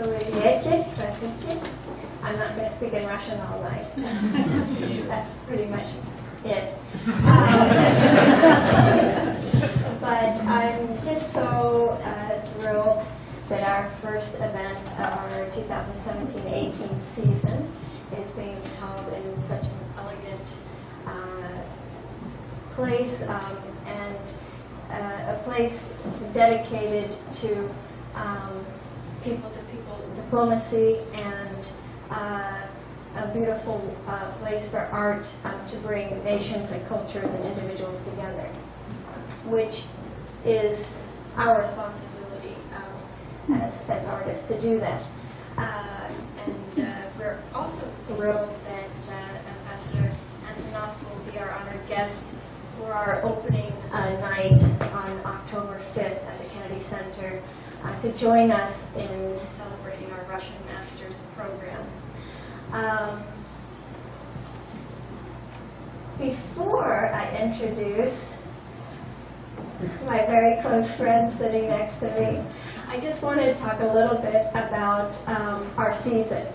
Dostoevsky, здравствуйте. I'm not going to speak in Russian all night. That's pretty much it. But I'm just so thrilled that our first event of our 2017-18 season is being held in such an elegant place and a place dedicated to people-to-people diplomacy and a beautiful place for art to bring nations and cultures and individuals together, which is our responsibility as artists to do that. And we're also thrilled that Ambassador Antonov will be our honored guest for our opening night on October 5th at the Kennedy Center to join us in celebrating our Russian Masters program. Before I introduce my very close friend sitting next to me, I just wanted to talk a little bit about our season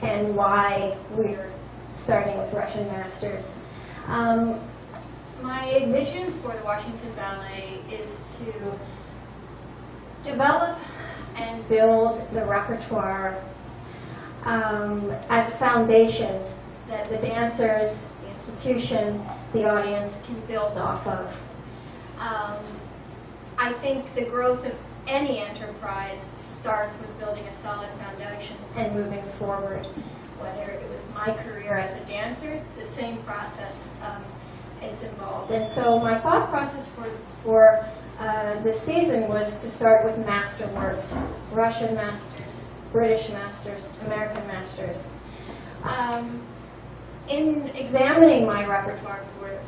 and why we're starting with Russian Masters. My vision for the Washington Ballet is to develop and build the repertoire as a foundation that the dancers, the institution, the audience can build off of. I think the growth of any enterprise starts with building a solid foundation and moving forward. Whether it was my career as a dancer, the same process is involved. And so my thought process for this season was to start with masterworks, Russian masters, British masters, American masters. In examining my repertoire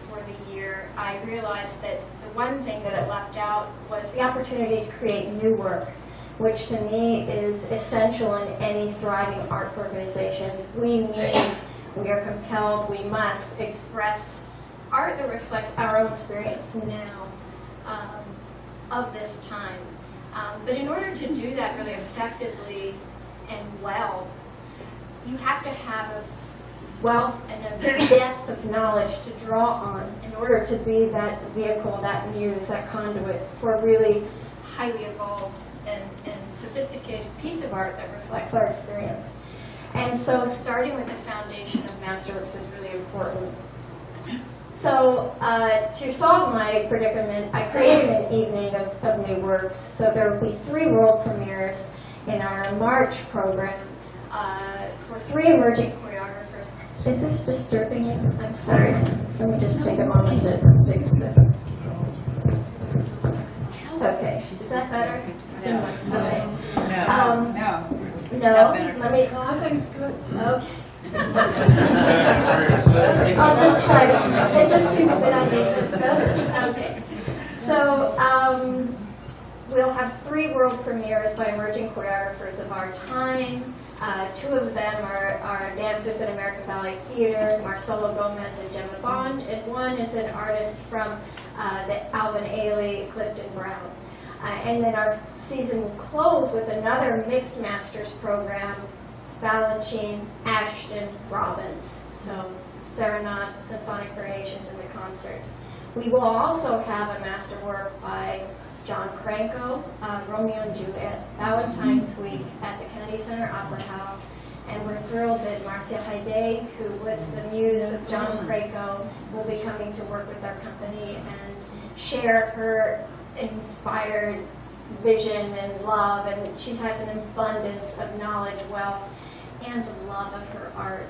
for the year, I realized that the one thing that it left out was the opportunity to create new work, which to me is essential in any thriving arts organization. We are compelled, we must express art that reflects our own experience now of this time. But in order to do that really effectively and well, you have to have a wealth and a depth of knowledge to draw on in order to be that vehicle, that muse, that conduit for a really highly evolved and sophisticated piece of art that reflects our experience. And so starting with the foundation of masterworks is really important. So to solve my predicament, I created an evening of new works. So there will be 3 world premieres in our March program for 3 emerging choreographers. Is this disturbing you? I'm sorry. Let me just take a moment to fix this. Okay, is that better? No. Okay. No. No. Better. Let me. I think it's good. Okay. I'll just try to. It just seemed a bit outdated. Okay. So we'll have 3 world premieres by emerging choreographers of our time. 2 of them are dancers at American Ballet Theater, Marcelo Gomez and Gemma Bond, and 1 is an artist from the Alvin Ailey, Clifton Brown. And then our season will close with another mixed masters program, Balanchine, Ashton, Robbins. So serenade, symphonic variations, and the concert. We will also have a masterwork by John Cranko, Romeo and Juliet, Valentine's Week at the Kennedy Center Opera House. And we're thrilled that Marcia Haidé, who was the muse of John Cranko, will be coming to work with our company and share her inspired vision and love. And she has an abundance of knowledge, wealth, and the love of her art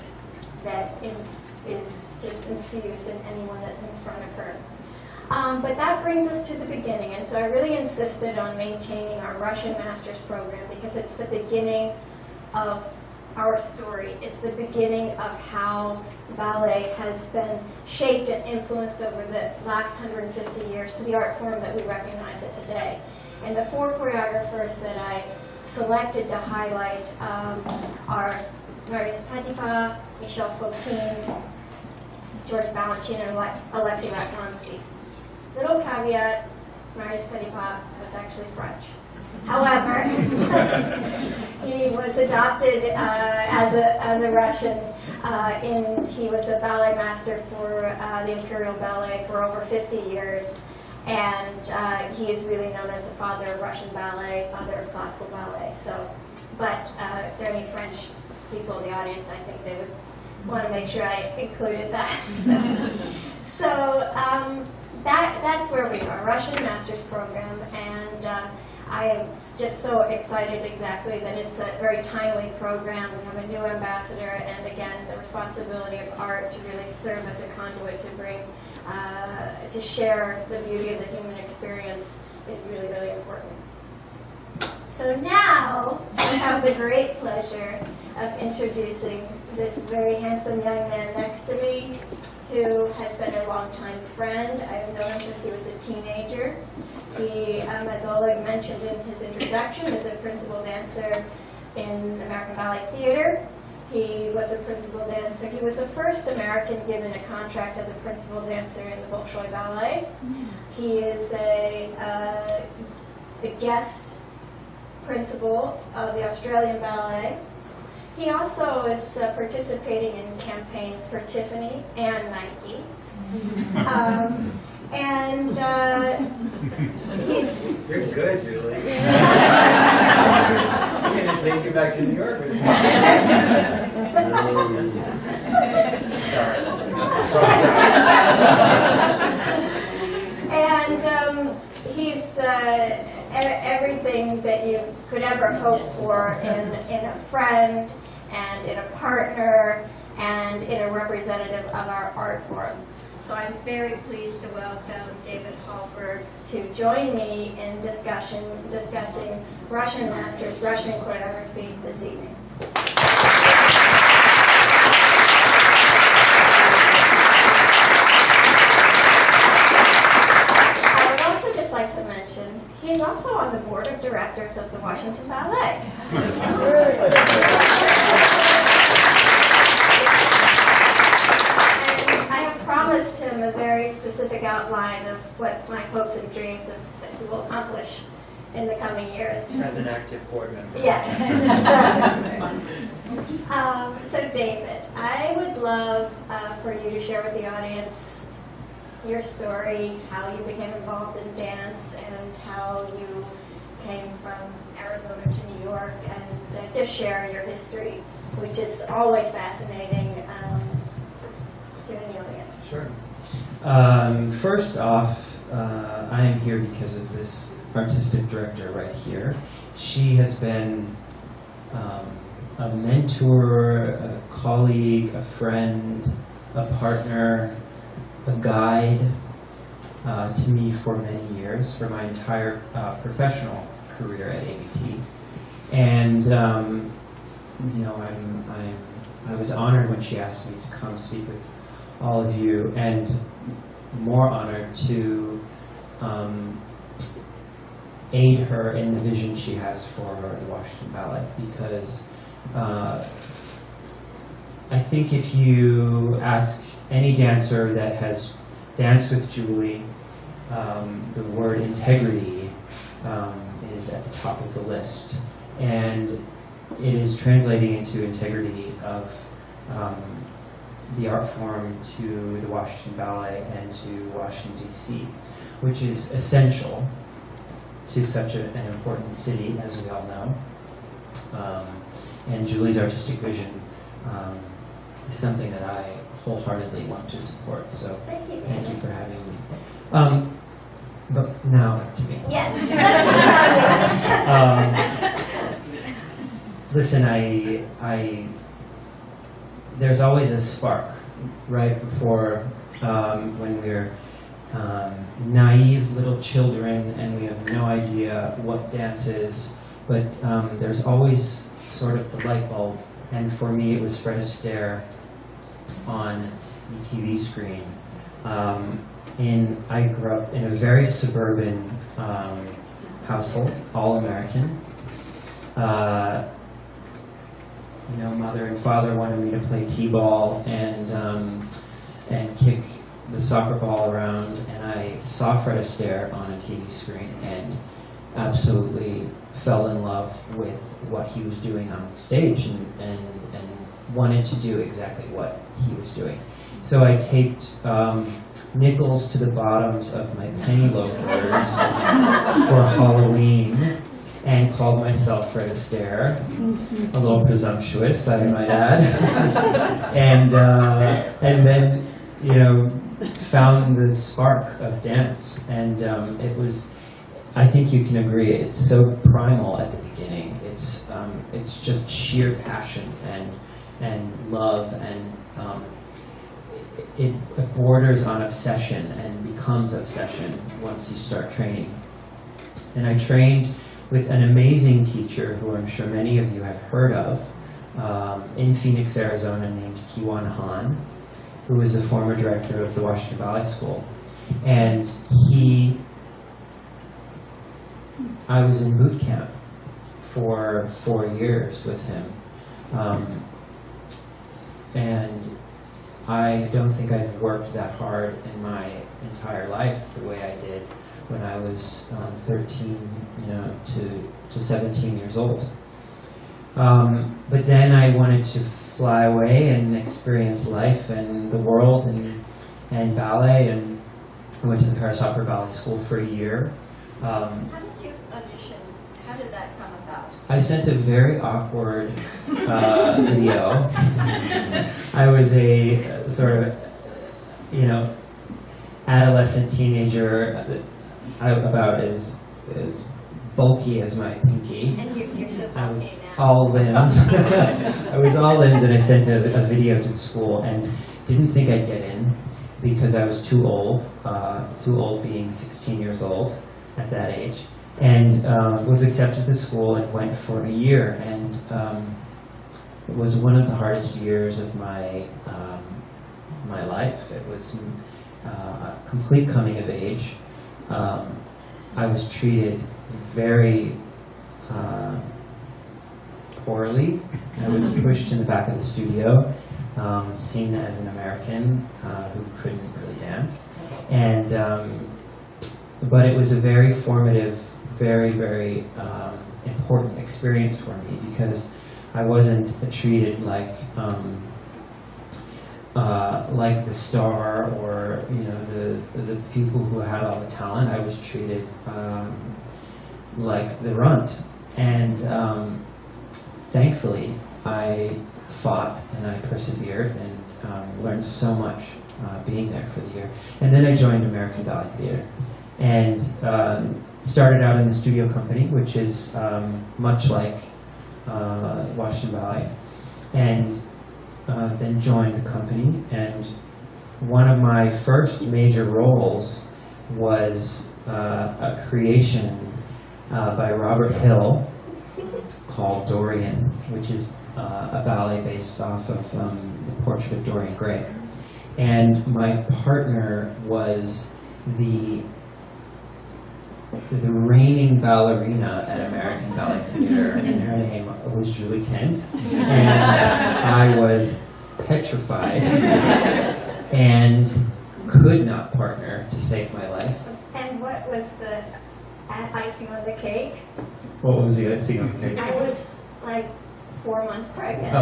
that is just infused in anyone that's in front of her. But that brings us to the beginning, and so I really insisted on maintaining our Russian Masters program because it's the beginning of our story. It's the beginning of how ballet has been shaped and influenced over the last 150 years to the art form that we recognize it today. And the 4 choreographers that I selected to highlight are Marius Petipa, Michel Fokine, George Balanchine, and Alexei Ratmansky. Little caveat, Marius Petipa was actually French. However, he was adopted as a Russian, and he was a ballet master for the Imperial Ballet for over 50 years. And he is really known as the father of Russian ballet, father of classical ballet. So, but if there are any French people in the audience, I think they would want to make sure I included that. So that's where we are, Russian Master's Program, and I am just so excited exactly that it's a very timely program. We have a new ambassador, and again, the responsibility of art to really serve as a conduit to bring, to share the beauty of the human experience is really, really important. So now, I have the great pleasure of introducing this very handsome young man next to me, who has been a longtime friend. I've known him since he was a teenager. He, as Oleg mentioned in his introduction, is a principal dancer in American Ballet Theater. He was a principal dancer. He was the first American given a contract as a principal dancer in the Bolshoi Ballet. He is a guest principal of the Australian Ballet. He also is participating in campaigns for Tiffany and Nike. And he's... You're good, Julie. I'm going to take you back to New York with me. Sorry. And he's everything that you could ever hope for in a friend and in a partner and in a representative of our art form. So I'm very pleased to welcome David Hallberg to join me in discussing Russian Masters, Russian choreography this evening. I would also just like to mention, he's also on the board of directors of the Washington Ballet. Promised him a very specific outline of what my hopes and dreams of, that he will accomplish in the coming years. As an active board member. Yes. So David, I would love for you to share with the audience your story, how you became involved in dance, and how you came from Arizona to New York, and just share your history, which is always fascinating to any audience. Sure. First off, I am here because of this artistic director right here. She has been a mentor, a colleague, a friend, a partner, a guide to me for many years, for my entire professional career at ABT. And you know, I was honored when she asked me to come speak with all of you, and more honored to aid her in the vision she has for the Washington Ballet, because I think if you ask any dancer that has danced with Julie, the word integrity is at the top of the list, and it is translating into integrity of the art form to the Washington Ballet and to Washington, D.C., which is essential to such an important city, as we all know. And Julie's artistic vision is something that I wholeheartedly want to support. So thank you for having me. But now to me. Yes. Listen, there's always a spark right before when we're naive little children and we have no idea what dance is, but there's always sort of the light bulb, and for me it was Fred Astaire on the TV screen. I grew up in a very suburban household, all American. Mother and father wanted me to play t-ball and kick the soccer ball around, and I saw Fred Astaire on a TV screen and absolutely fell in love with what he was doing on stage and wanted to do exactly what he was doing. So I taped nickels to the bottoms of my penny loafers for Halloween and called myself Fred Astaire. A little presumptuous, I might add. And then, you know, found the spark of dance. And it was, I think you can agree, it's so primal at the beginning. It's just sheer passion and love, and it borders on obsession and becomes obsession once you start training. And I trained with an amazing teacher who I'm sure many of you have heard of in Phoenix, Arizona, named Kiwan Han, who was the former director of the Washington Ballet School. And I was in boot camp for 4 years with him. And I don't think I've worked that hard in my entire life the way I did when I was 13, to 17 years old. But then I wanted to fly away and experience life and the world and ballet, and I went to the Paris Opera Ballet School for a year. How did you audition? How did that come about? I sent a very awkward video. I was a sort of, adolescent teenager, about as bulky as my pinky. And you're so I bulky was now. all limbs. I was all limbs, and I sent a video to the school and didn't think I'd get in because I was too old being 16 years old at that age, and was accepted to school and went for a year, and it was one of the hardest years of my life. It was a complete coming of age. I was treated very poorly. I was pushed in the back of the studio, seen as an American who couldn't really dance. And but it was a very formative, very, very important experience for me, because I wasn't treated like the star or the people who had all the talent. I was treated like the runt, and thankfully I fought and I persevered and learned so much being there for the year. And then I joined American Ballet Theatre and started out in the studio company, which is much like Washington Ballet, and then joined the company. And one of my first major roles was a creation by Robert Hill called Dorian, which is a ballet based off of the portrait of Dorian Gray. And my partner was the reigning ballerina at American Ballet Theatre, and her name was Julie Kent, and I was petrified and could not partner to save my life. And what was the icing on the cake? What was the icing on the cake? I was like 4 months pregnant. Oh.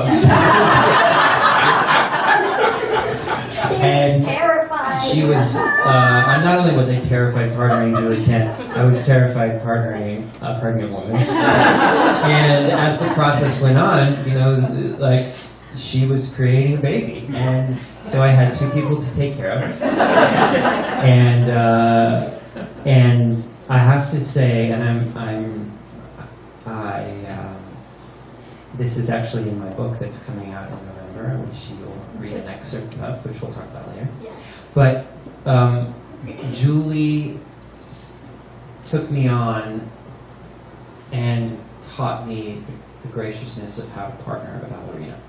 He And was terrified. She was, not only was I terrified partnering Julie Kent, I was terrified partnering a pregnant woman. And as the process went on, she was creating a baby. And so I had 2 people to take care of. And I have to say, and this is actually in my book that's coming out in November, which you'll read an excerpt of, which we'll talk about later. Yes. But Julie took me on and taught me the graciousness of how to partner a ballerina.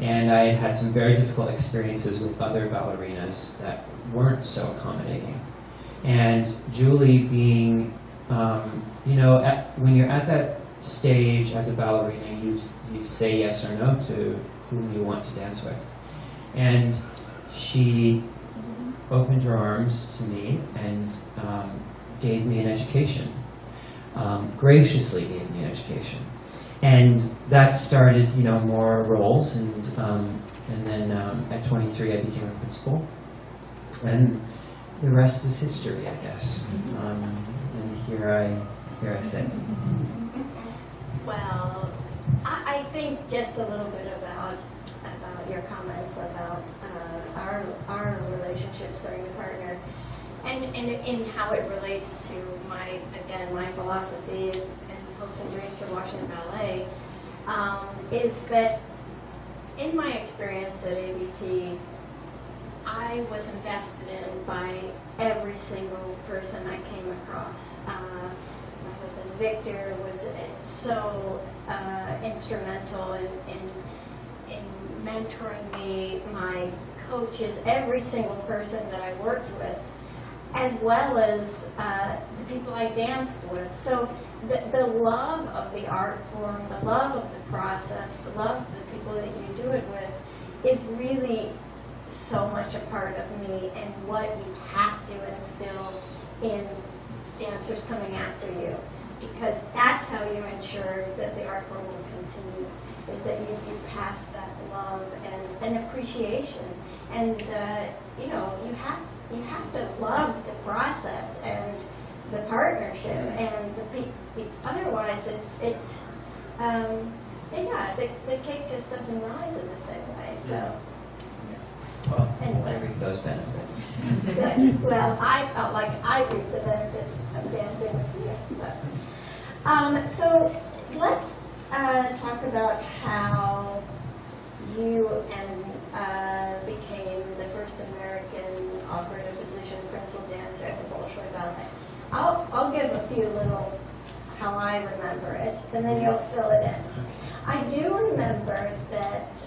And I had some very difficult experiences with other ballerinas that weren't so accommodating. And Julie being, when you're at that stage as a ballerina, you say yes or no to whom you want to dance with. And she opened her arms to me and gave me an education, graciously gave me an education. And that started, more roles, and then at 23 I became a principal, and the rest is history, I guess. And here I sit. Well, I think just a little bit about your comments about our relationship starting to partner, and in how it relates to my philosophy and hopes and dreams for Washington Ballet, is that in my experience at ABT, I was invested in by every single person I came across. My husband Victor was so instrumental in mentoring me, my coaches, every single person that I worked with, as well as the people I danced with. So the love of the art form, the love of the process, the love of the people that you do it with is really so much a part of me, and what you have to instill in dancers coming after you, because that's how you ensure that the art form will continue, is that you pass that love and appreciation. And you have to love the process and the partnership, and otherwise the cake just doesn't rise in the same way. So. Well, Anyway. I reap those benefits. Good. Well, I felt like I reaped the benefits of dancing with you. So let's talk about how you became the first American offered a position principal dancer at the Bolshoi Ballet. I'll give a few little how I remember it, and then you'll fill it in. I do remember that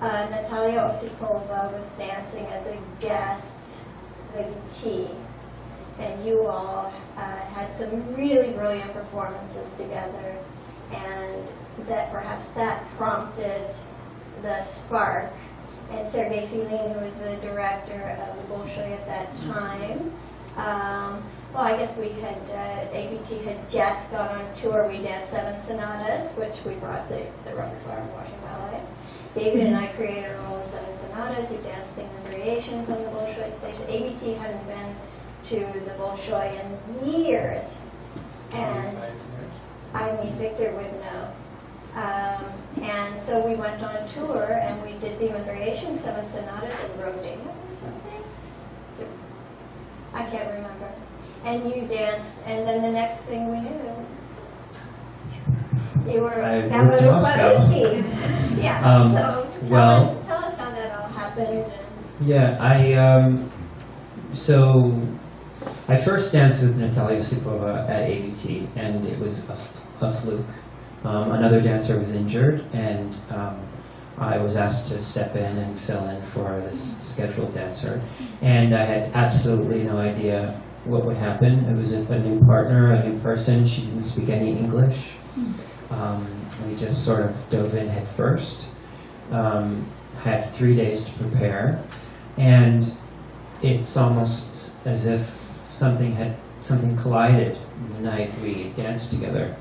Natalia Osipova was dancing as a guest tea, and you all had some really brilliant performances together, and that perhaps that prompted the spark. And Sergei Filin, who was the director of the Bolshoi at that time, well, I guess we had, ABT had just gone on tour. We danced 7 sonatas, which we brought to the repertoire of Washington Ballet. David and I created a role in 7 sonatas. You danced things and variations on the Bolshoi stage. ABT hadn't been to the Bolshoi in years. And I mean, Victor would know. And so we went on tour, and we did theme and variations, 7 sonatas, and Rodeo or something. So, I can't remember. And you danced, and then the next thing we knew, you were I moved to Moscow. Yeah. So tell us how that all happened. Yeah, so I first danced with Natalia Osipova at ABT, and it was a fluke. Another dancer was injured, and I was asked to step in and fill in for this scheduled dancer. And I had absolutely no idea what would happen. It was a new partner, a new person. She didn't speak any English. We just sort of dove in head first. Had 3 days to prepare, and it's almost as if something collided the night we danced together.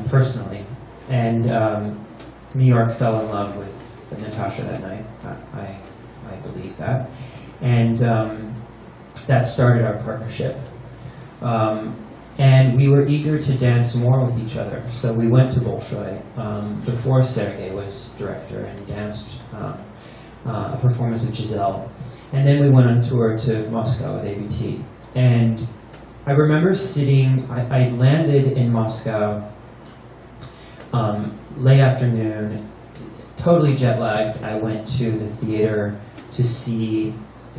Personally, and New York fell in love with Natasha that night. I believe that, and that started our partnership. And we were eager to dance more with each other, so we went to Bolshoi before Sergei was director and danced a performance of Giselle, and then we went on tour to Moscow with ABT. And I remember sitting. I landed in Moscow. Late afternoon, totally jet lagged. I went to the theater to see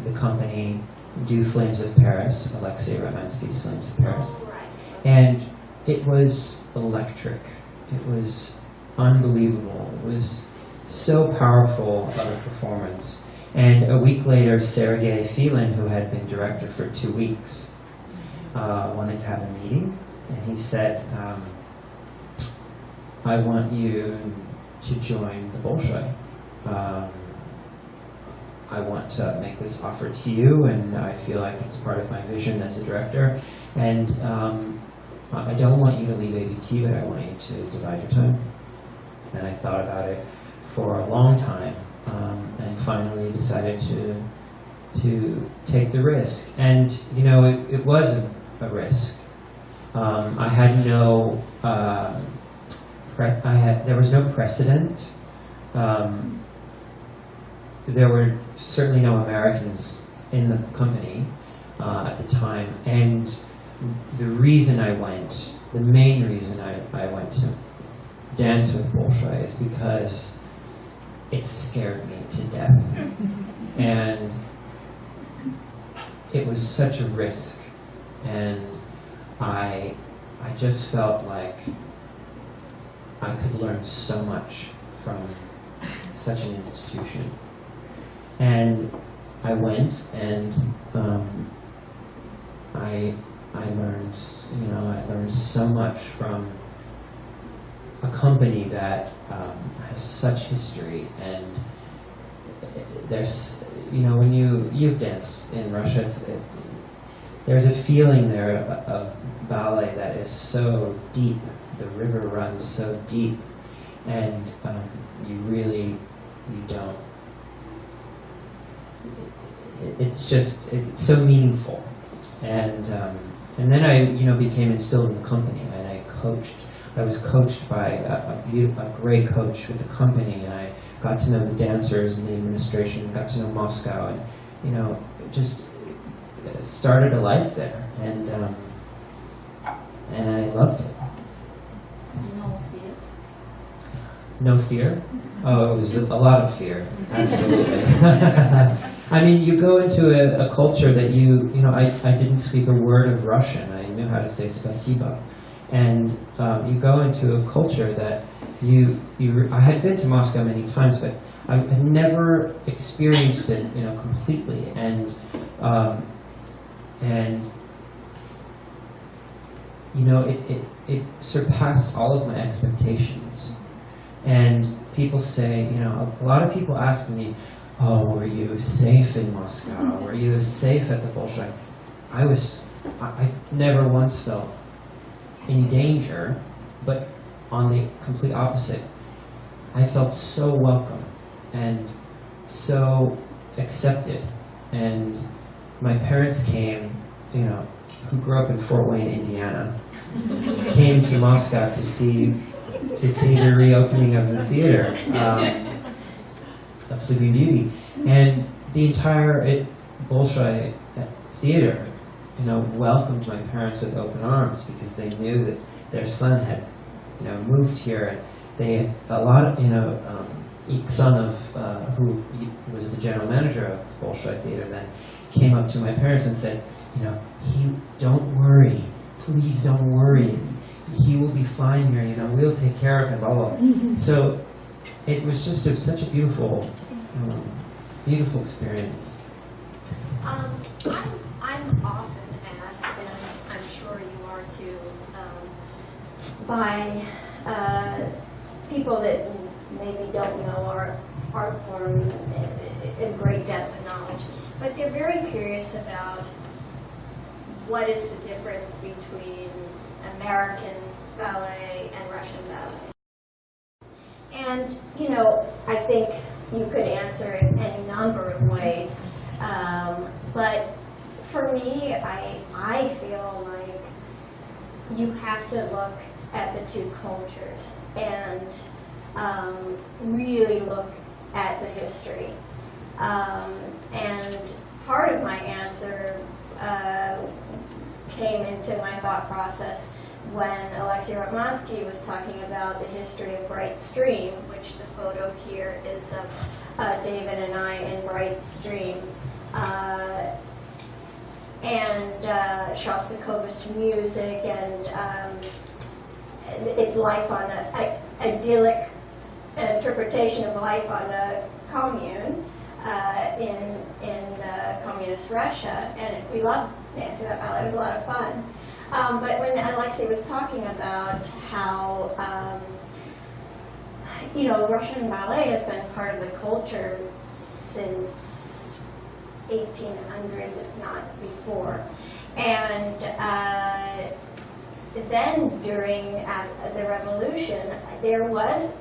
the company do Flames of Paris, Alexei Ramansky's Flames of Paris. Oh, right. And it was electric. It was unbelievable. It was so powerful of a performance. And a week later, Sergei Filin, who had been director for 2 weeks, wanted to have a meeting, and he said, I want you to join the Bolshoi. I want to make this offer to you, and I feel like it's part of my vision as a director. And I don't want you to leave ABT, but I want you to divide your time. And I thought about it for a long time, and finally decided to take the risk. And you know, it was a risk. I had no, there was no precedent. There were certainly no Americans in the company at the time, and the reason I went, the main reason I went to dance with Bolshoi is because it scared me to death. And it was such a risk, and I just felt like I could learn so much from such an institution. And I went, and I learned, you know, I learned so much from a company that has such history. And there's, you know, when you've danced in Russia, there's a feeling there of ballet that is so deep. The river runs so deep, and you don't. It's so meaningful, and then I, you know, became instilled in the company, and I was coached by a great coach with the company, and I got to know the dancers and the administration, got to know Moscow, and you know, just started a life there, and I loved it. No fear. No fear? Oh, it was a lot of fear, absolutely. I mean, you go into a culture that you know, I didn't speak a word of Russian. I knew how to say spasibo. And you go into a culture that I had been to Moscow many times, but I had never experienced it, you know, completely. And you know, it surpassed all of my expectations. And people say, you know, a lot of people ask me, oh, were you safe in Moscow? Were you safe at the Bolshoi? I never once felt in danger, but on the complete opposite. I felt so welcome and so accepted. And my parents came, you know, who grew up in Fort Wayne, Indiana, came to Moscow to see the reopening of the theater, of Sleeping Beauty, and the entire Bolshoi theater, you know, welcomed my parents with open arms because they knew that their son had, you know, moved here, and they had a lot of, you know, Iksanov, who was the general manager of Bolshoi Theater then, came up to my parents and said, you know, don't worry, please don't worry. He will be fine here, you know, we'll take care of him, blah, blah. So it was just such a beautiful, beautiful experience. I'm often asked, and I'm sure you are too, by people that maybe don't know our art form in great depth of knowledge, but they're very curious about what is the difference between American ballet and Russian ballet. And, you know, I think you could answer in any number of ways. But for me, I feel like you have to look at the two cultures and really look at the history. And part of my answer came into my thought process when Alexei Ratmansky was talking about the history of Bright Stream, which the photo here is of David and I in Bright Stream, and Shostakovich music, and its life on an idyllic interpretation of life on a commune in communist Russia, and we loved dancing that ballet. It was a lot of fun. But when Alexei was talking about how, you know, Russian ballet has been part of the culture since 1800s, if not before. And then during the Revolution, there was,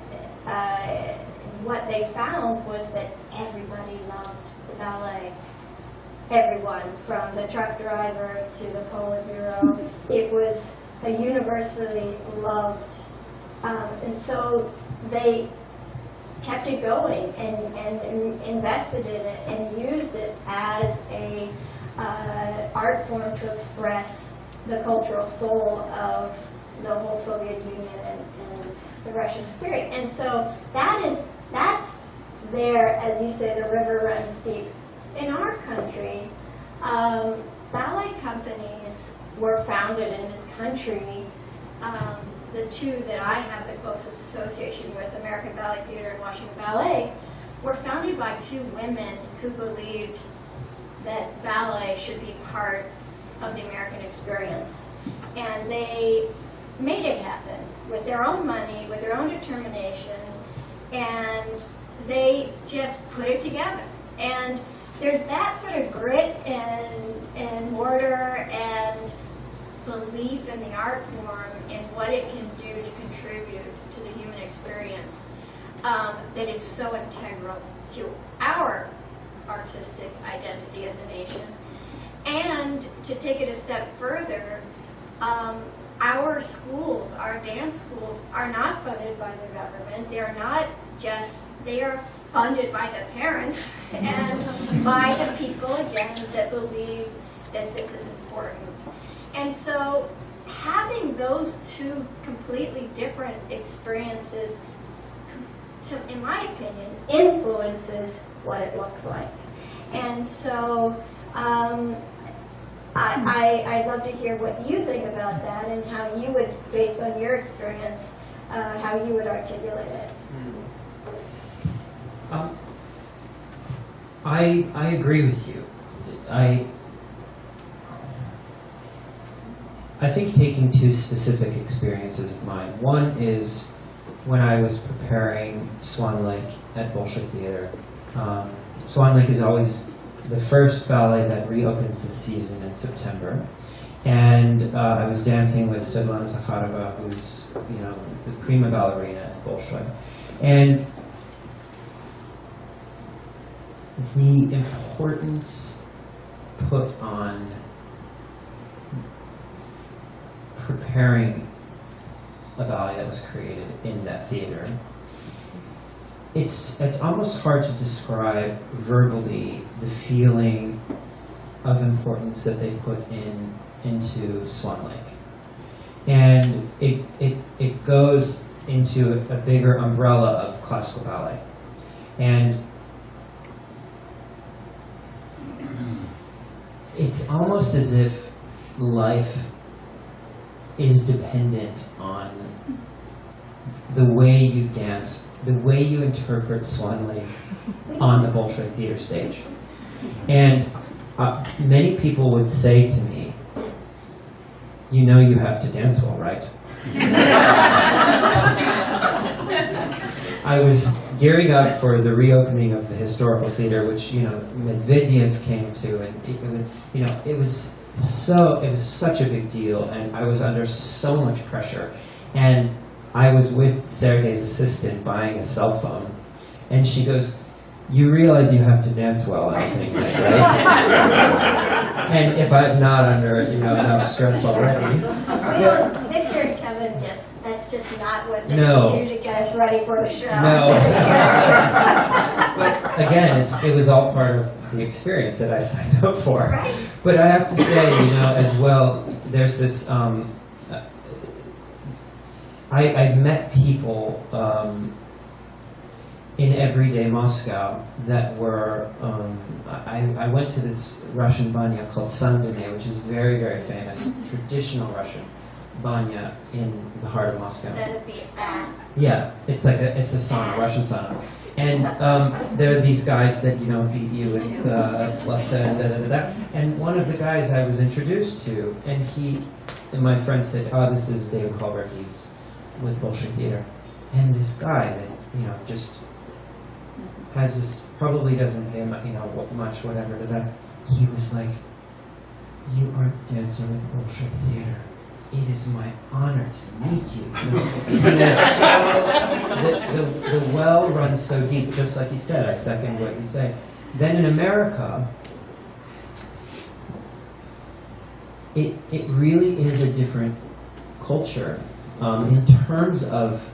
what they found was that everybody loved the ballet. Everyone, from the truck driver to the Politburo, it was a universally loved, and so they kept it going and invested in it and used it as a art form to express the cultural soul of the whole Soviet Union and the Russian spirit. And so that's there, as you say, the river runs deep. In our country, ballet companies were founded in this country. The two that I have the closest association with, American Ballet Theater and Washington Ballet, were founded by two women who believed that ballet should be part of the American experience. And they made it happen with their own money, with their own determination, and they just put it together. And there's that sort of grit and mortar and belief in the art form and what it can do to contribute to the human experience that is so integral to our artistic identity as a nation. And to take it a step further, our schools, our dance schools, are not funded by the government. They are not just, they are funded by the parents and by the people, again, that believe that this is important. And so having those two completely different experiences, in my opinion, influences what it looks like. And so I'd love to hear what you think about that and how you would, based on your experience, how you would articulate it. I agree with you. I think taking two specific experiences of mine. One is when I was preparing Swan Lake at Bolshoi Theater. Swan Lake is always the first ballet that reopens the season in September. And I was dancing with Svetlana Zakharova, who's the prima ballerina at Bolshoi. And the importance put on preparing a ballet that was created in that theater, it's almost hard to describe verbally the feeling of importance that they put into Swan Lake. And it goes into a bigger umbrella of classical ballet. And it's almost as if life is dependent on the way you dance, the way you interpret Swan Lake on the Bolshoi Theater stage. And many people would say to me, you have to dance well, right? I was gearing up for the reopening of the historical theater, which Medvedev came to, and it was such a big deal, and I was under so much pressure. And I was with Sergei's assistant buying a cell phone, and she goes, "You realize you have to dance well, I don't think, right?" And if I'm not under enough stress already. Victor and Kevin, that's just not what they No. do to get us ready for the show. No. But again, it was all part of the experience that I signed up for. Right. But I have to say, as well, there's this, I've met people in everyday Moscow that were, I went to this Russian banya called Sandune, which is very, very famous, traditional Russian banya in the heart of Moscow. Instead of being fat. Yeah, it's a sauna, Russian sauna. And there are these guys that, beat you with plata and da-da-da-da. And one of the guys I was introduced to, and my friend said, "Oh, this is David Colbert, he's with Bolshoi Theater." And this guy that, just has this, probably doesn't pay much, whatever, he was like, "You are dancing with Bolshoi Theater. It is my honor to meet you." The well runs so deep, just like you said, I second what you say. Then in America, it really is a different culture in terms of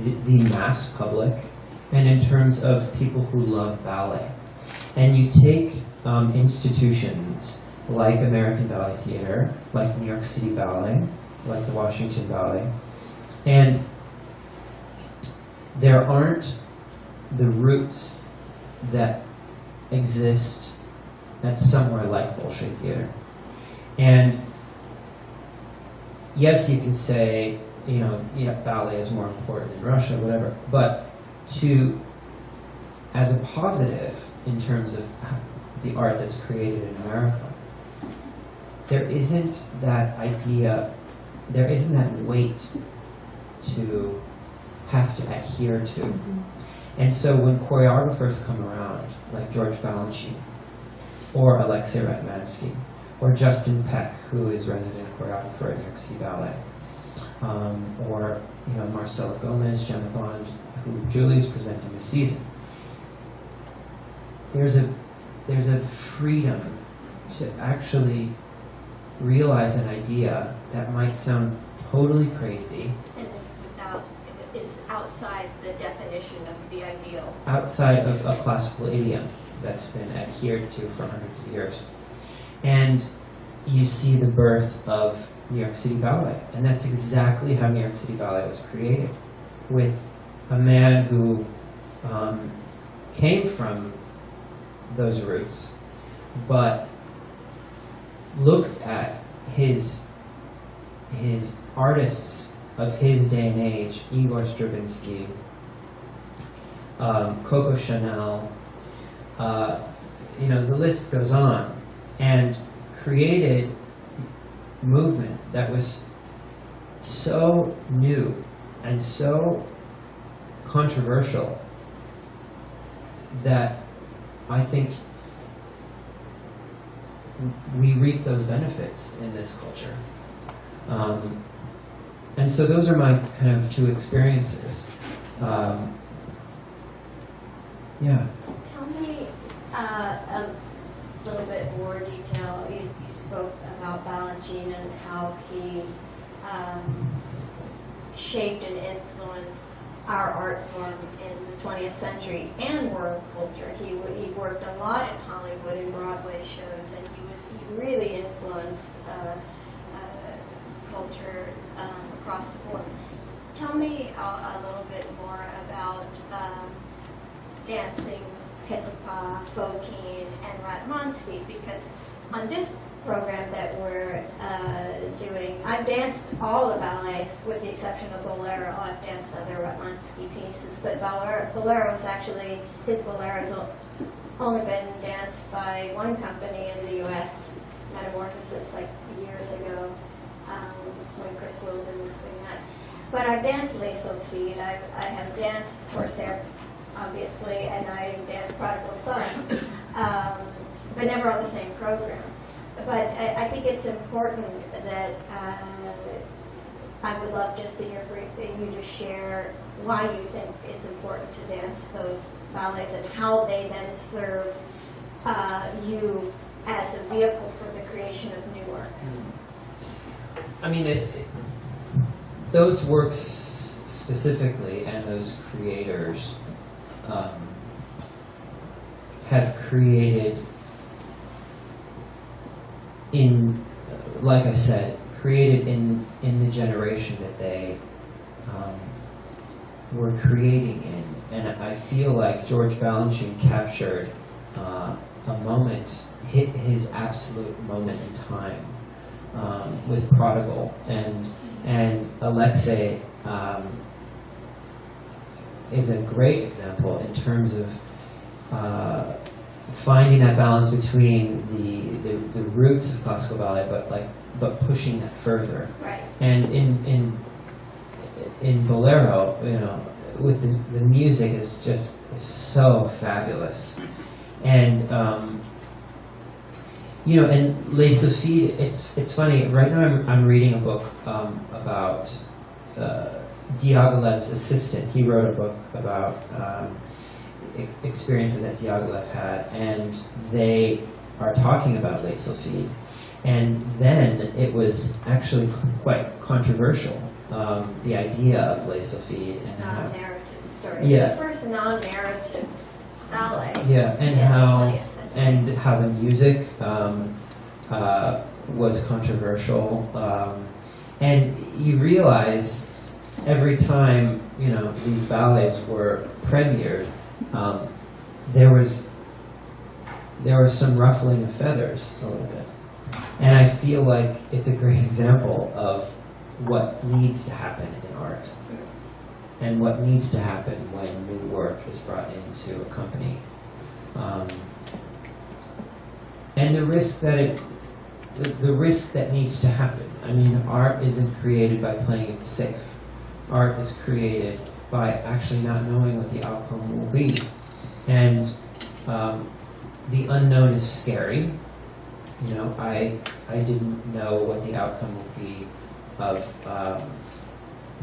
the mass public and in terms of people who love ballet. And you take institutions like American Ballet Theater, like New York City Ballet, like the Washington Ballet, and there aren't the roots that exist at somewhere like Bolshoi Theater. And yes, you can say, ballet is more important in Russia, whatever, but as a positive in terms of the art that's created in America, there isn't that idea, there isn't that weight to have to adhere to. And so when choreographers come around, like George Balanchine, or Alexei Ratmansky, or Justin Peck, who is resident choreographer at New York City Ballet, or Marcelo Gomez, Gemma Bond, who Julie is presenting this season, there's a freedom to actually realize an idea that might sound totally crazy, And is outside the definition of the ideal. outside of a classical idiom that's been adhered to for hundreds of years. And you see the birth of New York City Ballet. And that's exactly how New York City Ballet was created, with a man who came from those roots, but looked at his artists of his day and age, Igor Stravinsky, Coco Chanel, the list goes on, and created movement that was so new and so controversial that I think we reap those benefits in this culture. And so those are my kind of two experiences. Yeah. Tell me a little bit more detail. You spoke about Balanchine and how he shaped and influenced our art form in the 20th century and world culture. He worked a lot in Hollywood and Broadway shows, and he really influenced culture across the board. Tell me a little bit more about dancing Petipa, Fokine, and Ratmansky, because on this program that we're doing, I've danced all the ballets with the exception of Bolero. I've danced other Ratmansky pieces, but Bolero is actually, his Bolero's only been danced by one company in the U.S., Metamorphosis, like years ago, when Chris Wilden was doing that. But I've danced Les Sylphides, I have danced Corsair, obviously, and I danced Prodigal Son, but never on the same program. But I think it's important that I would love just to hear you to share why you think it's important to dance those ballets and how they then serve you as a vehicle for the creation of new work. I mean, those works specifically and those creators have created like I said, created in the generation that they were creating in. And I feel like George Balanchine captured a moment, hit his absolute moment in time with Prodigal, and Alexei is a great example in terms of finding that balance between the roots of classical ballet, but pushing that further. Right. And in Bolero, with the music is just so fabulous, and you know, and Les Sophies, it's funny. Right now, I'm reading a book about Diaghilev's assistant. He wrote a book about experiences that Diaghilev had, and they are talking about Les Sophies. And then it was actually quite controversial, the idea of Les Sophies and how, Non-narrative story. Yeah. It's the first non-narrative ballet. yeah, and in the how 20th century. and how the music was controversial, and you realize every time, you know, these ballets were premiered, there was some ruffling of feathers a little bit. And I feel like it's a great example of what needs to happen in art and what needs to happen when new work is brought into a company. And the risk that the risk that needs to happen. I mean, art isn't created by playing it safe. Art is created by actually not knowing what the outcome will be. And the unknown is scary. You know, I didn't know what the outcome would be of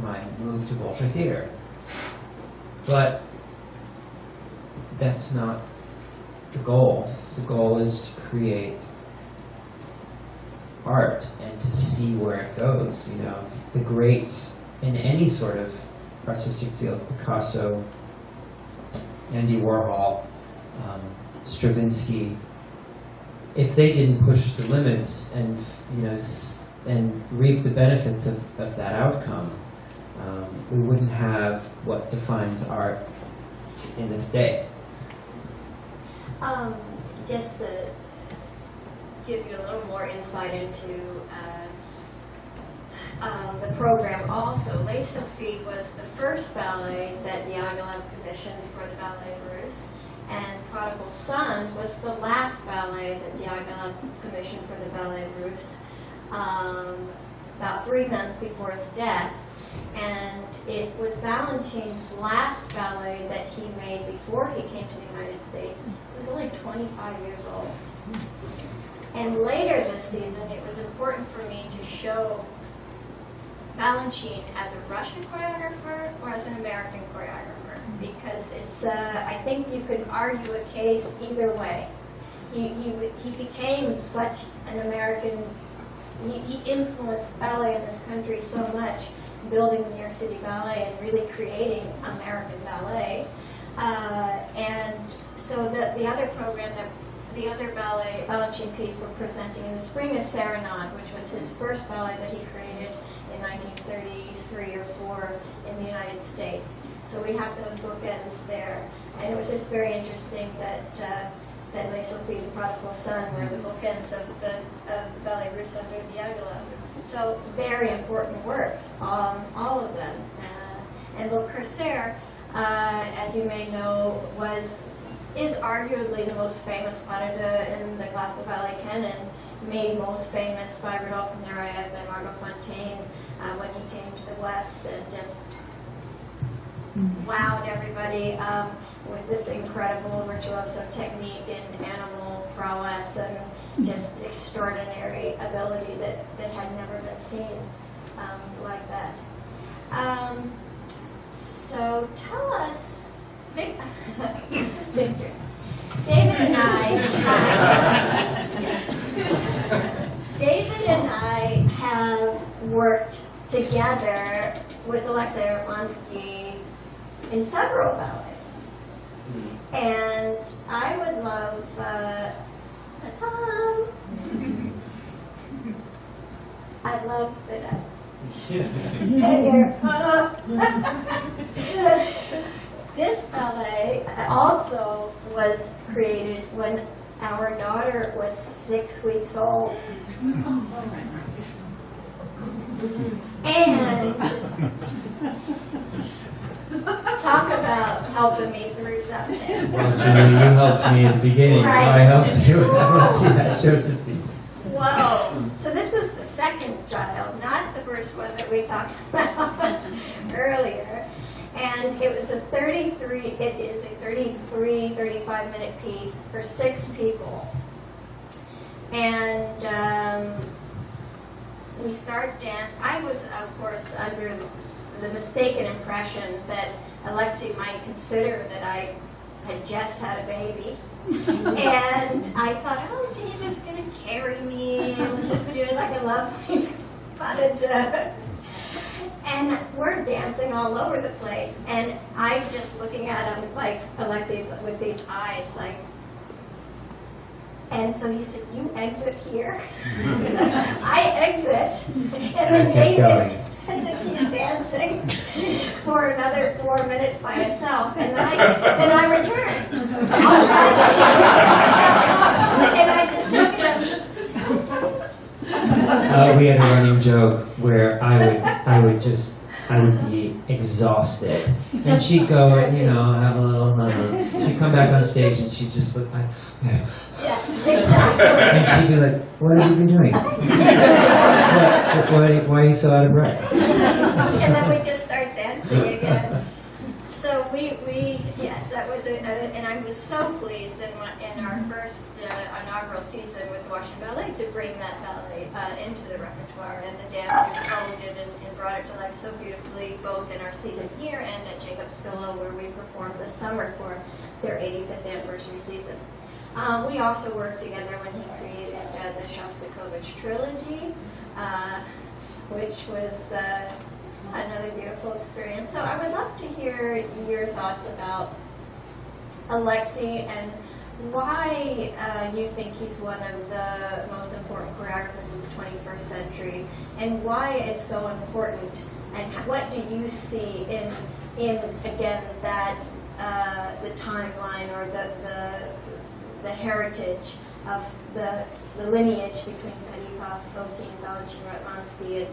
my move to Bolshoi Theater. But that's not the goal. The goal is to create art and to see where it goes. You know, the greats in any sort of artistic field, Picasso, Andy Warhol, Stravinsky, if they didn't push the limits and, you know, and reap the benefits of that outcome, we wouldn't have what defines art in this day. Just to give you a little more insight into the program also, Les Sophies was the first ballet that Diaghilev commissioned for the Ballet Russe, and Prodigal Son was the last ballet that Diaghilev commissioned for the Ballet Russe about 3 months before his death. And it was Balanchine's last ballet that he made before he came to the United States. He was only 25 years old. And later this season, it was important for me to show Balanchine as a Russian choreographer or as an American choreographer, because it's, I think you could argue a case either way. He became such an American, he influenced ballet in this country so much, building the New York City Ballet and really creating American ballet. And so the other program, the other ballet, Balanchine piece we're presenting in the spring is Serenade, which was his first ballet that he created in 1933 or 4 in the United States. So we have those bookends there. And it was just very interesting that Les Sophies and Prodigal Son were the bookends of Ballet Russe under Diaghilev. So very important works, all of them. And Le Corsaire, as you may know, is arguably the most famous pas de deux in the classical ballet canon, made most famous by Rodolphe Nureyev and Margot Fonteyn when he came to the West and just wowed everybody with this incredible virtuoso technique and animal prowess and just extraordinary ability that had never been seen like that. So tell us, Victor, David and I have worked together with Alexei Ratmansky in several ballets. And I would love, I'd love that. This ballet also was created when our daughter was 6 weeks old. And talk about helping me through something. Well, Julie, you helped me at the beginning, so I Right. helped you. I want to see that Josephine. Whoa. So this was the second child, not the first one that we talked about earlier. And it is a 35-minute piece for 6 people. And we start dance. I was, of course, under the mistaken impression that Alexei might consider that I had just had a baby. And I thought, oh, David's going to carry me and just do it like a lovely pottage. And we're dancing all over the place. And I'm just looking at him like Alexei with these eyes, like. And so he said, you exit here. I exit. And then kept David going. had to keep dancing for another 4 minutes by himself. And then I returned. And I just looked at him. We had a running joke where I would be exhausted, and she'd go, have a little number. She'd come back on stage and she'd just look like, Yes, exactly. and she'd be like, "What have you been doing? Why are you so out of breath?" And then we just start dancing again. So yes, that was and I was so pleased in our first inaugural season with Washington Ballet to bring that ballet into the repertoire, and the dancers owned it and brought it to life so beautifully, both in our season here and at Jacob's Pillow, where we performed this summer for their 85th anniversary season. We also worked together when he created the Shostakovich trilogy, which was another beautiful experience. So I would love to hear your thoughts about Alexei and why you think he's one of the most important choreographers of the 21st century, and why it's so important, and what do you see in again, that the timeline or the heritage of the lineage between Petrikov, Fokin, Balanchine, Ratmansky,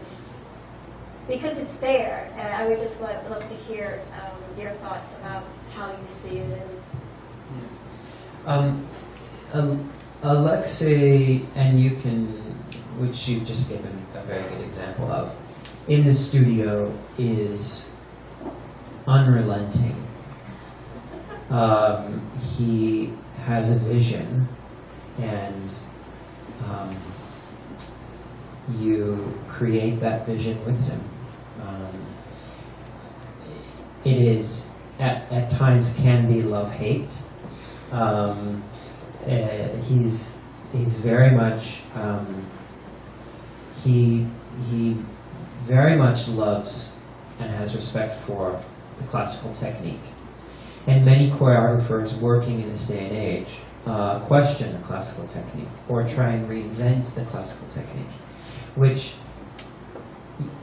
because it's there. I would just love to hear your thoughts about how you see it. Alexei, and you can, which you've just given a very good example of, in the studio is unrelenting. He has a vision, and you create that vision with him. It is, at times, can be love-hate. He's very much, he very much loves and has respect for the classical technique. And many choreographers working in this day and age question the classical technique or try and reinvent the classical technique, which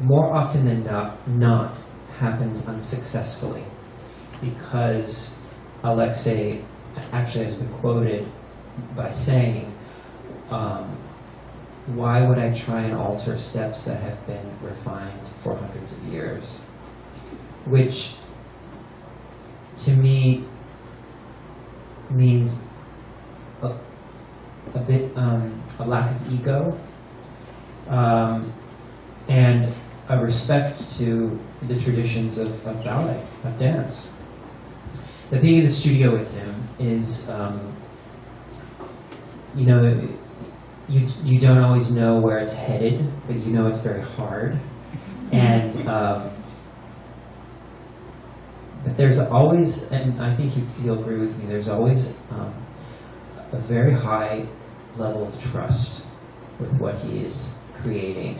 more often than not happens unsuccessfully, because Alexei actually has been quoted by saying, why would I try and alter steps that have been refined for hundreds of years? Which, to me, means a lack of ego, and a respect to the traditions of ballet, of dance. But being in the studio with him is, you don't always know where it's headed, but you know it's very hard. And but there's always, and I think you'll agree with me, there's always a very high level of trust with what he is creating.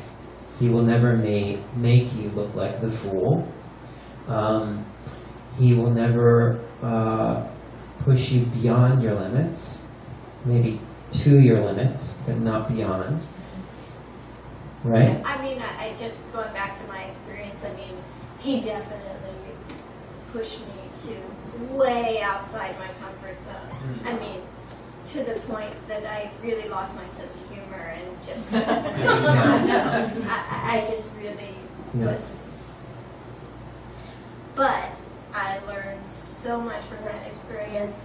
He will never make you look like the fool. He will never push you beyond your limits, maybe to your limits, but not beyond. Right? I mean, I just going back to my experience, I mean, he definitely pushed me to way outside my comfort zone. I mean, to the point that I really lost my sense of humor and just, I just really was. But I learned so much from that experience,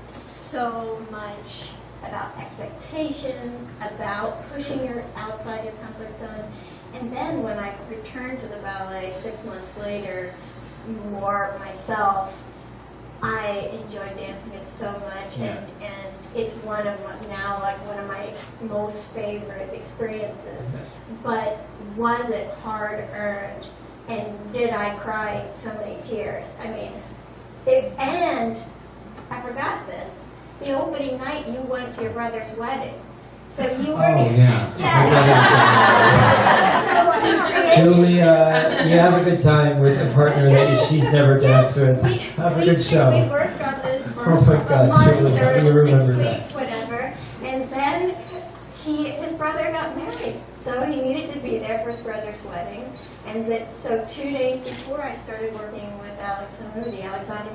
so much about expectation, about pushing your outside your comfort zone. And then when I returned to the ballet 6 months later, more myself, I enjoy dancing it so much, Yeah. and it's one of my most favorite experiences. But was it hard earned? And did I cry so many tears? I mean, and I forgot this. The opening night, you went to your brother's wedding, so you were. Oh, yeah. Yeah. So, Julia, you have a good time with a partner that she's never danced with. Have a good show. We worked on this for Oh my a God, month Julia, I or 6 remember that. weeks, whatever. And then his brother got married, so he needed to be there for his brother's wedding. And so 2 days before I started working with Alexandre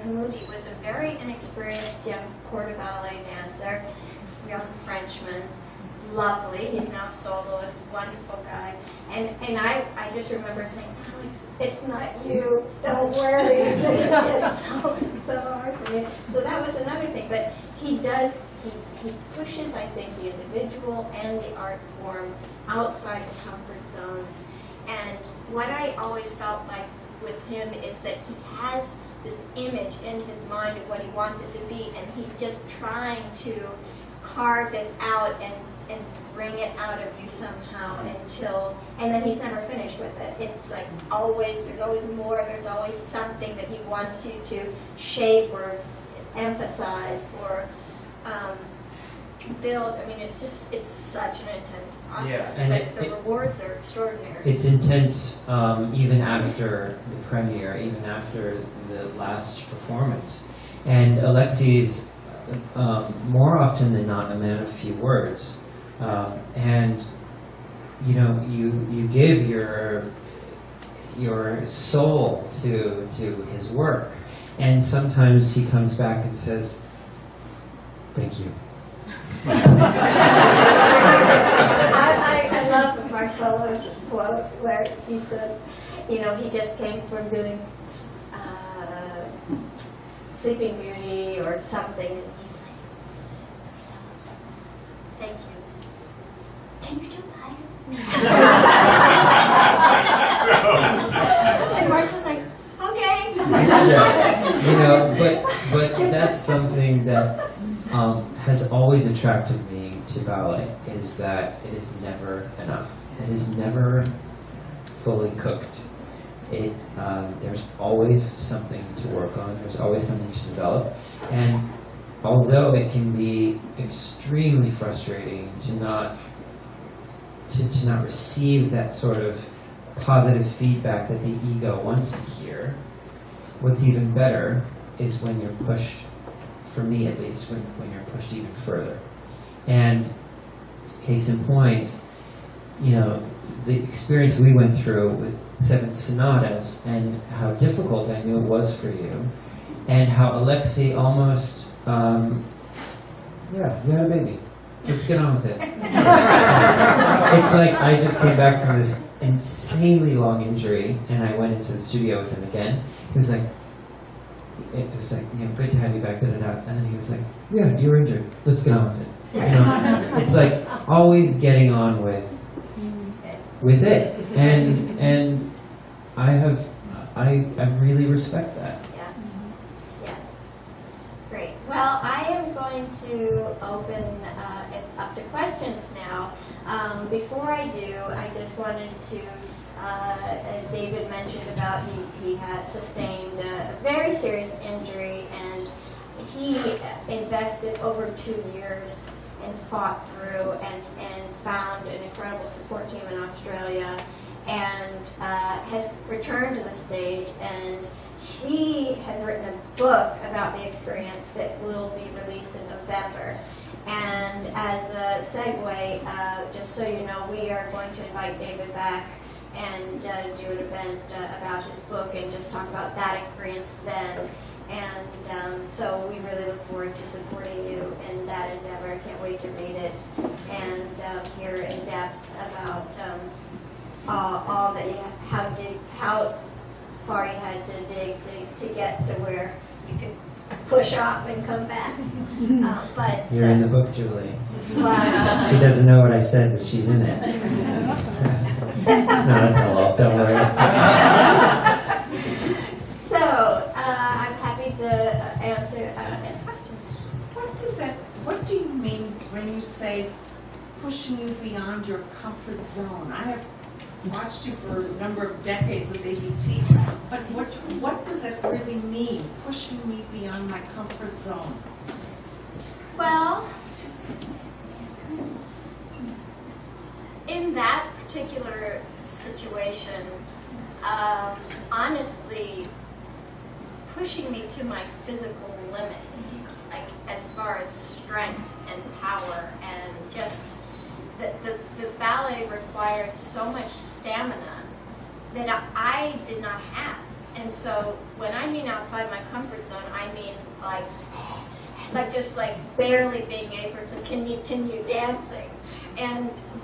Hamoudi was a very inexperienced young corps de ballet dancer, young Frenchman, lovely. He's now soloist, wonderful guy. And I just remember saying, Alex, it's not you. Don't worry. This is just so hard for me. So that was another thing. But he pushes, I think, the individual and the art form outside the comfort zone. And what I always felt like with him is that he has this image in his mind of what he wants it to be, and he's just trying to carve it out and bring it out of you somehow and then he's never finished with it. It's like there's always more, there's always something that he wants you to shape or emphasize or build. I mean, it's such an intense process, And but the rewards are extraordinary. It's intense even after the premiere, even after the last performance. And Alexei's more often than not a man of few words. And you give your soul to his work. And sometimes he comes back and says, "Thank you." I love Marcelo's quote where he said, he just came from doing Sleeping Beauty or something, and he's like, Marcelo, thank you. Can you do higher? And Marcelo's like, okay. But that's something that has always attracted me to ballet, is that it is never enough. It is never fully cooked. There's always something to work on. There's always something to develop. And although it can be extremely frustrating to not receive that sort of positive feedback that the ego wants to hear, what's even better is when you're pushed, for me at least, when you're pushed even further. And case in point, the experience we went through with 7 sonatas and how difficult I knew it was for you, and how Alexei almost, you had a baby. Let's get on with it. It's like I just came back from this insanely long injury, and I went into the studio with him again. He was like, good to have you back, and then he was like, yeah, you were injured. Let's get on with it. It's like always getting on with it, and I really respect that. Yeah. Great. Well, I am going to open it up to questions now. Before I do, I just wanted to, David mentioned about he had sustained a very serious injury, and he invested over 2 years and fought through and found an incredible support team in Australia, and has returned to the stage, and he has written a book about the experience that will be released in November. And as a segue, just so you know, we are going to invite David back and do an event about his book and just talk about that experience then. And so we really look forward to supporting you in that endeavor. I can't wait to read it and hear in depth about all that you how far you had to dig to get to where you could push off and come back. But You're in the book, Julie. well, She doesn't know what I said, but she's in it. It's not a tell-all, don't worry. So pushing you beyond your comfort zone? I have watched you for a number of decades with ABT, but what does that really mean, pushing me beyond my comfort zone? Well, in that particular situation, honestly, pushing me to my physical limits, like as far as strength and power, and just the ballet required so much stamina that I did not have. And so when I mean outside my comfort zone, I mean like just like barely being able to continue dancing.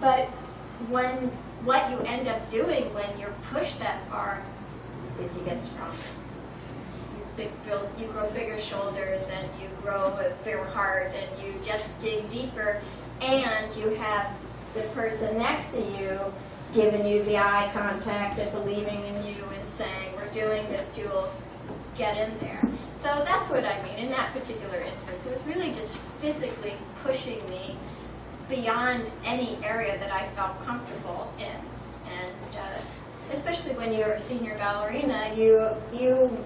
But what you end up doing when you're pushed that far is you get stronger. You grow bigger shoulders, and you grow a bigger heart, and you just dig deeper, and you have the person next to you giving you the eye contact and believing in you and saying, we're doing this, Jules, get in there. So that's what I mean in that particular instance. It was really just physically pushing me beyond any area that I felt comfortable in. And especially when you're a senior ballerina, you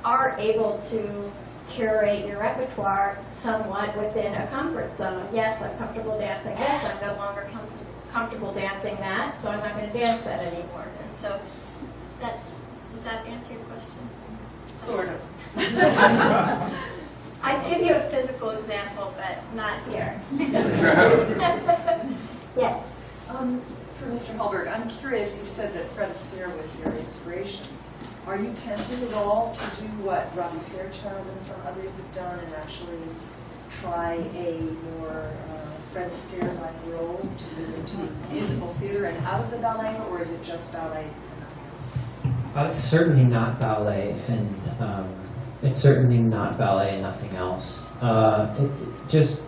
are able to curate your repertoire somewhat within a comfort zone. Yes, I'm comfortable dancing this, I'm no longer comfortable dancing that, so I'm not going to dance that anymore. And so does that answer your question? Sort of. I'd give you a physical example, but not here. Yes. For Mr. Hallberg, I'm curious, you said that Fred Astaire was your inspiration. Are you tempted at all to do what Robbie Fairchild and some others have done and actually try a more Fred Astaire-like role to move into musical theater and out of the ballet, or is it just ballet and nothing else? It's certainly not ballet, and it's certainly not ballet and nothing else. Just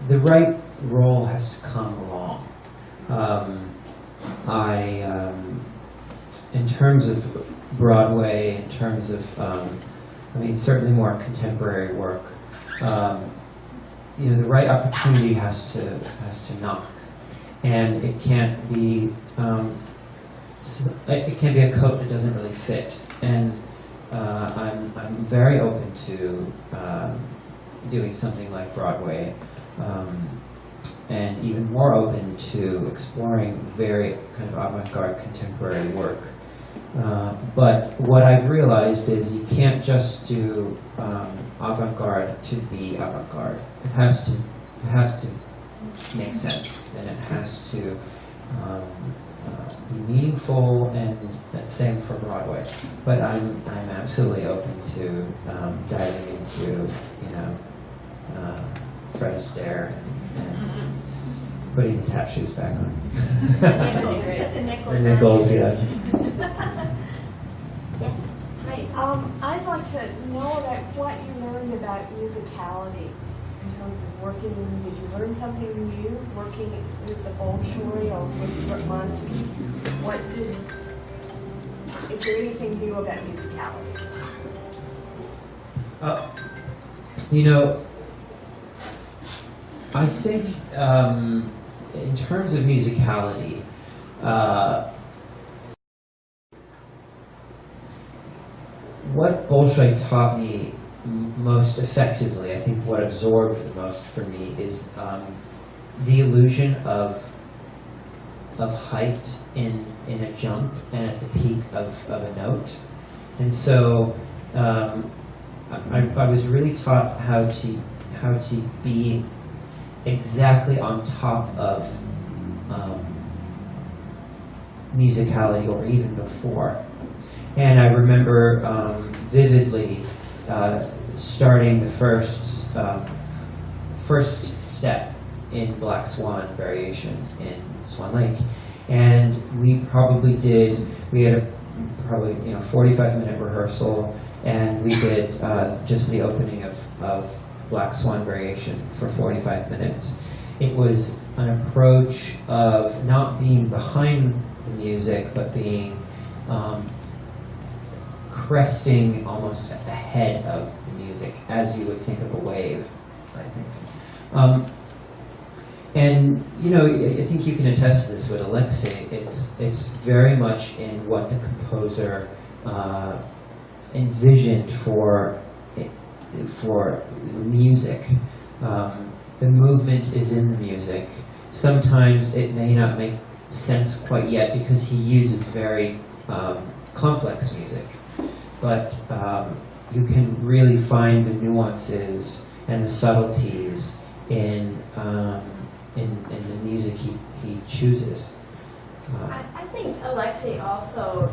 the right role has to come along. In terms of Broadway, in terms of, certainly more contemporary work, the right opportunity has to knock, and it can't be a coat that doesn't really fit. And I'm very open to doing something like Broadway, and even more open to exploring very kind of avant-garde contemporary work. But what I've realized is you can't just do avant-garde to be avant-garde. It has to make sense, and it has to be meaningful, and same for Broadway. But I'm absolutely open to diving into Fred Astaire and putting the tap shoes back on. The The nickels, yeah. Yes. Hi. I'd like to know about what you learned about musicality in terms of working. Did you learn something new working with the Bolshoi or with Ratmansky? Is there anything new about musicality? I think in terms of musicality, what Bolshoi taught me most effectively, I think what absorbed the most for me, is the illusion of height in a jump and at the peak of a note. And so I was really taught how to be exactly on top of musicality, or even before. And I remember vividly starting the first step in Black Swan variation in Swan Lake, and we had a probably 45-minute rehearsal, and we did just the opening of Black Swan variation for 45 minutes. It was an approach of not being behind the music, but being cresting almost ahead of the music, as you would think of a wave, I think. And you know, I think you can attest to this with Alexei. It's very much in what the composer envisioned for music. The movement is in the music. Sometimes it may not make sense quite yet because he uses very complex music, but you can really find the nuances and the subtleties in the music he chooses. I think Alexei also,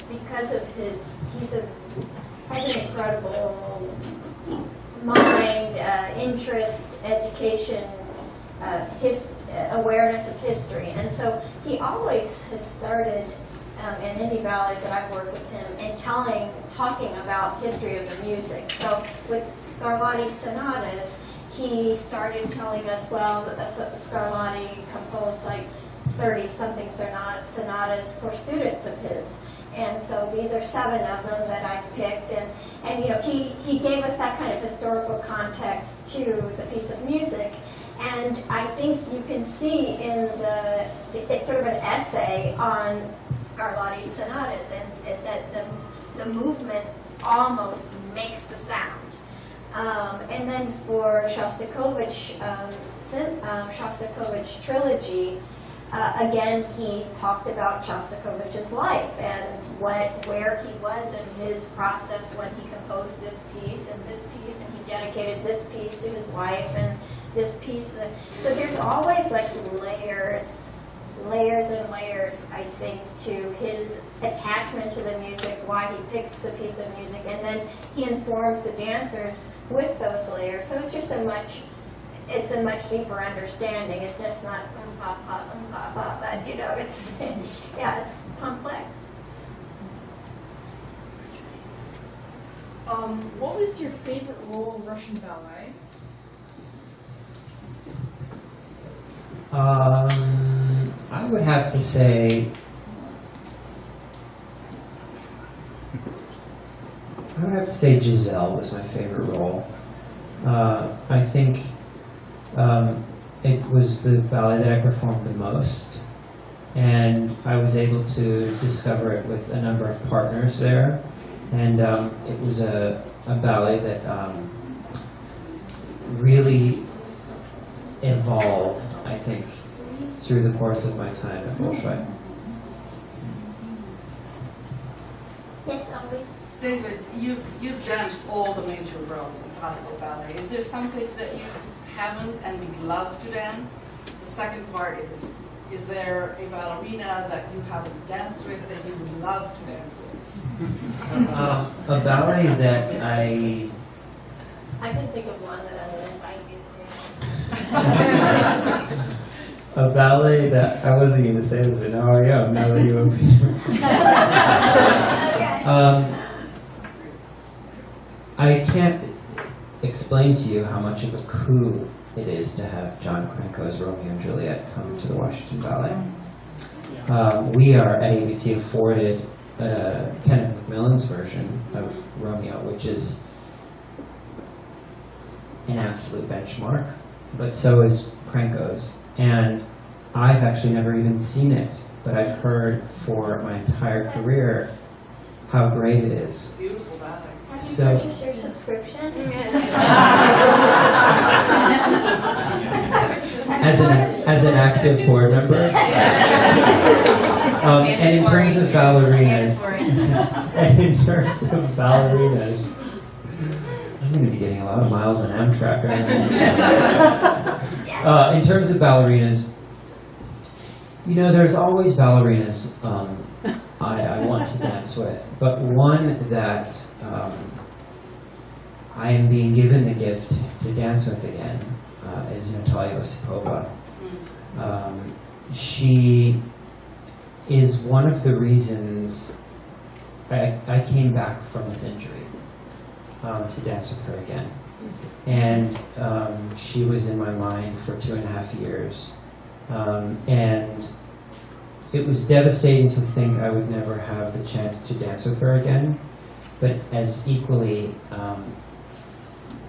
because of has an incredible mind, interest, education, awareness of history. And so he always has started in any ballets that I've worked with him in talking about history of the music. So with Scarlatti sonatas, he started telling us, well, Scarlatti composed like 30-something sonatas for students of his. And so these are 7 of them that I've picked. And you know, he gave us that kind of historical context to the piece of music. And I think you can see in it's sort of an essay on Scarlatti's sonatas, and that the movement almost makes the sound. And then for Shostakovich trilogy, again, he talked about Shostakovich's life and where he was in his process when he composed this piece, and he dedicated this piece to his wife, and this piece. So there's always like layers and layers, I think, to his attachment to the music, why he picks the piece of music, and then he informs the dancers with those layers. So it's just a much deeper understanding. It's just not but you know, it's it's complex. What was your favorite role in Russian ballet? I would have to say, Giselle was my favorite role. I think it was the ballet that I performed the most, and I was able to discover it with a number of partners there, and it was a ballet that really evolved, I think, through the course of my time at Bolshoi. Yes, Elvi? David, you've danced all the major roles in classical ballet. Is there something that you haven't and would love to dance? The second part is there a ballerina that you haven't danced with that you would love to dance with? A ballet that I can think of one that I would invite you to dance. A ballet that I wasn't going to say this, but now I am. Now that you Okay. I can't explain to you how much of a coup it is to have John Cranko's Romeo and Juliet come to the Washington Ballet. We are at ABT afforded Kenneth McMillan's version of Romeo, which is an absolute benchmark, but so is Cranko's. And I've actually never even seen it, but I've heard for my entire career how great it is. Beautiful ballet. Have you So- purchased your subscription? As an active board member. And in terms of ballerinas, I'm going to be getting a lot of miles on Amtrak. In terms of ballerinas, you know, there's always ballerinas I want to dance with, but one that I am being given the gift to dance with again is Natalia Osipova. She is one of the reasons I came back from this injury to dance with her again. And she was in my mind for 2.5 years. And it was devastating to think I would never have the chance to dance with her again, but as equally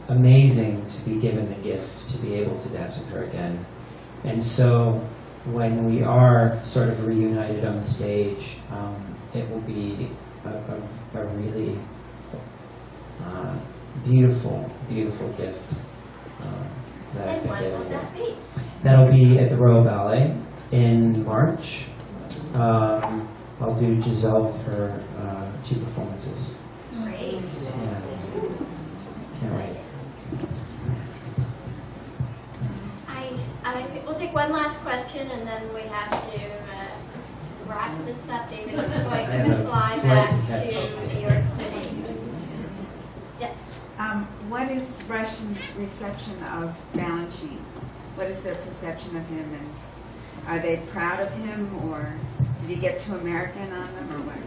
amazing to be given the gift to be able to dance with her again. And so when we are sort of reunited on the stage, it will be a really beautiful, beautiful gift that I And can when give will you. that be? That'll be at the Royal Ballet in March. I'll do Giselle with her 2 performances. Great. Yeah. Can't wait. We'll take one last question and then we have to wrap this up. David is going I have to a fly flight back to catch. to New York City. Yes. What is Russians' reception of Balanchine? What is their perception of him, and are they proud of him, or did he get too American on them, or what?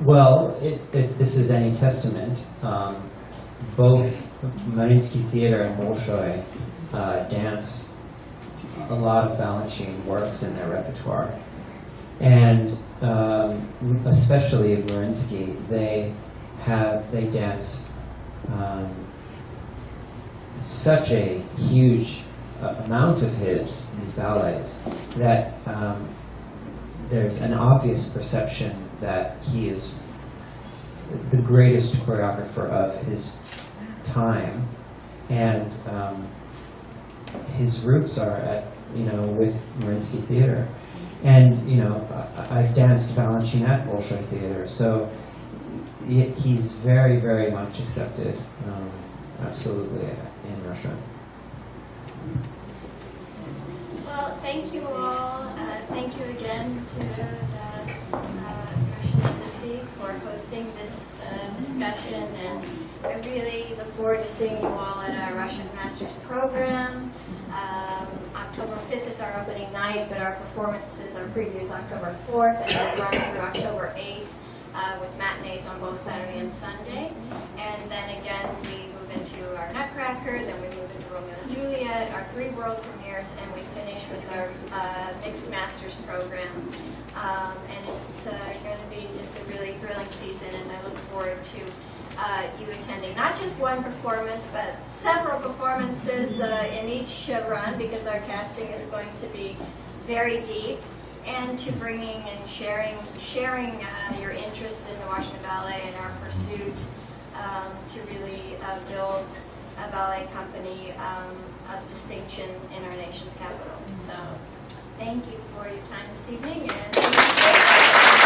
Well, if this is any testament, both Mariinsky Theater and Bolshoi dance a lot of Balanchine works in their repertoire. And especially at Mariinsky, they dance such a huge amount of these ballets, that there's an obvious perception that he is the greatest choreographer of his time, and his roots are with Mariinsky Theater. And I've danced Balanchine at Bolshoi Theater, so he's very, very much accepted, absolutely, in Russia. Well, thank you all. Thank you again to the Russian Embassy for hosting this discussion, and I really look forward to seeing you all at our Russian Masters program. October 5th is our opening night, but our preview is October 4th, and we'll run through October 8th with matinees on both Saturday and Sunday. And then again, we move into our Nutcracker, then we move into Romeo and Juliet, our 3 world premieres, and we finish with our Mixed Masters program. And it's going to be just a really thrilling season, and I look forward to you attending not just one performance, but several performances in each run, because our casting is going to be very deep, and to bringing and sharing your interest in the Washington Ballet and our pursuit to really build a ballet company of distinction in our nation's capital. So thank you for your time this evening, and